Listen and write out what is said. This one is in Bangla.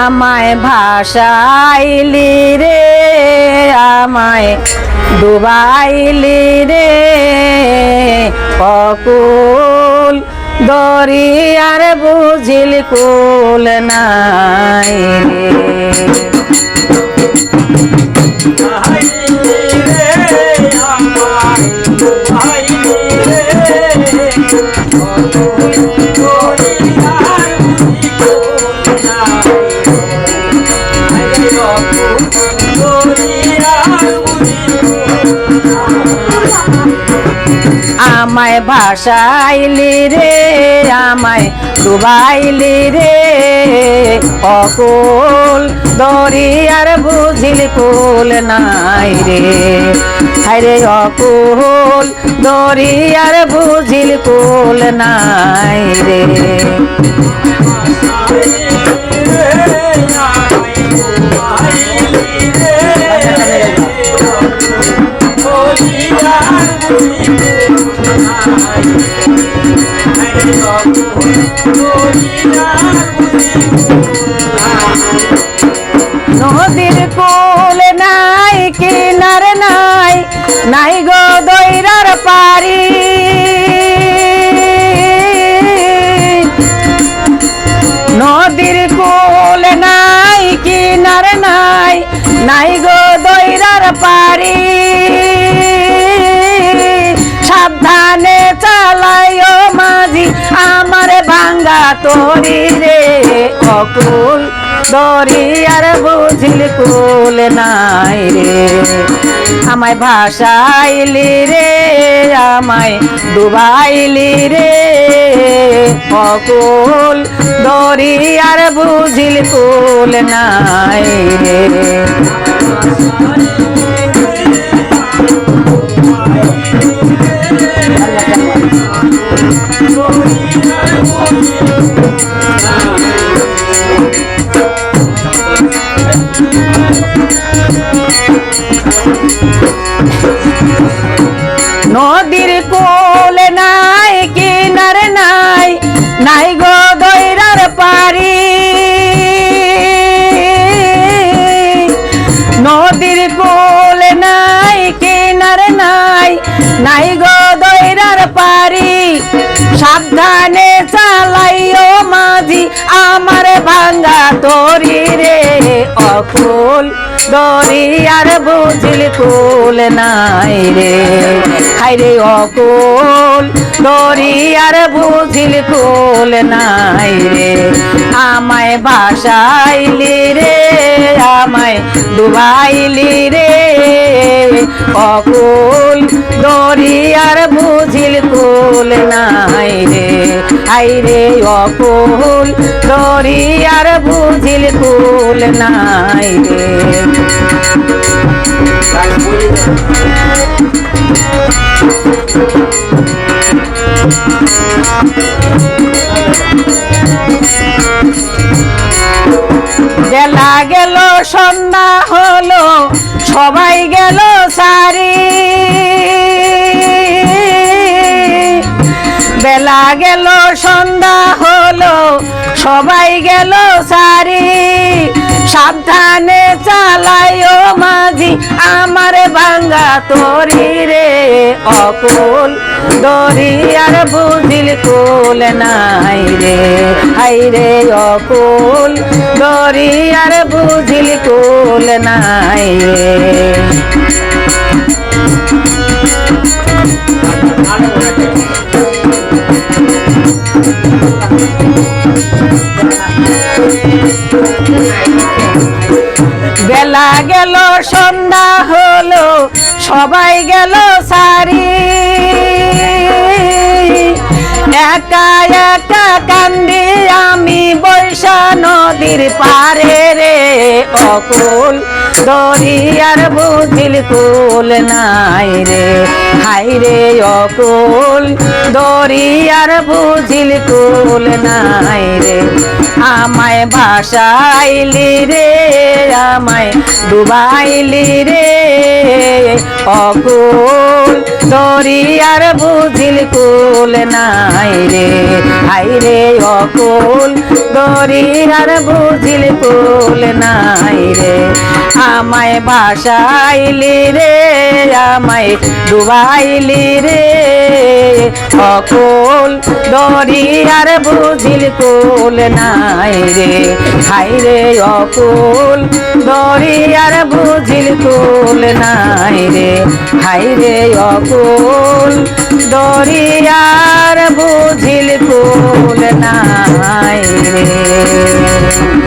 আমায় ভাসাইলি রে আমায় ডুবাইলি রে অকুল দরিয়ার বুঝিল কুল নাই আমায় ভাসাইলি রে আমায় ডুবাইলি রে অকুল দরিয়ার বুঝিল কুল নাই রে হায়রে অকুল দরিয়ার বুঝিল কুল নাই রে নদীর কুল নাই কিনার নাই নাই গো দৈরার পারি নদীর কুল নাই কিনার নাই নাই গো দৈরার পারি সাবধানে চালাইও মাঝি আমার ভাঙ্গা তরি রে অকুল দরিয়ার বুঝিল কুল নাই রে আমায় ভাসাইলি রে আমায় ডুবাইলি রে অকুল দরিয়ার বুঝিল কুল নাই রে নদীর কুল নাই কিনার নাই নাই গো দৈরার পারি নদীর কুল নাই কিনার নাই নাই গো দৈরার পারি সাবধানে চালাইও মাঝি আমার ভাঙ্গা তরি রে অকুল দরিয়ার বুঝিল কুল নাই রে হায়রে অকুল দরিয়ার বুঝিল কুল নাই রে আমায় ভাসাইলি রে আমায় ডুবাইলি রে অকুল দরিয়ার বুঝিল কুল নাই রে হায়রে অকুল দরিয়ার বুঝিল কুল নাই রে বেলা গেল সন্ধ্যা হলো সবাই গেল সারি বেলা গেল সন্ধ্যা হলো সবাই গেল সারি সাবধানে চালাইও মাঝি আমার ভাঙ্গা তরি রে অকুল দরিয়ার বুঝিল কুল নাই রে হায়রে অকুল দরিয়ার বুঝিল কুল নাই রে বেলা গেল সন্ধ্যা হলো সবাই গেল সারি একা একা কান্দি আমি বৈশা নদীর পারে রে অকুল দরিয়ার বুঝিল কুল নাই রে হায়রে অকুল দরিয়ার বুঝিল কুল নাই রে আমায় ভাসাইলি রে আমায় ডুবাইলি রে অকুল দরিয়ার বুঝিল কুল নাই রে হাই রে অকুল দরিয়ার বুঝিল কুল নাই রে আমায় ভাসাইলি রে আমায় ডুবাইলি রে অকুল দরিয়ার বুঝিল কুল নাই রে হাই রে অকুল দরিয়ার বুঝিল কুল নাই রে হাই রে অকুল দরিয়ার বুঝিল কুল নাই রে।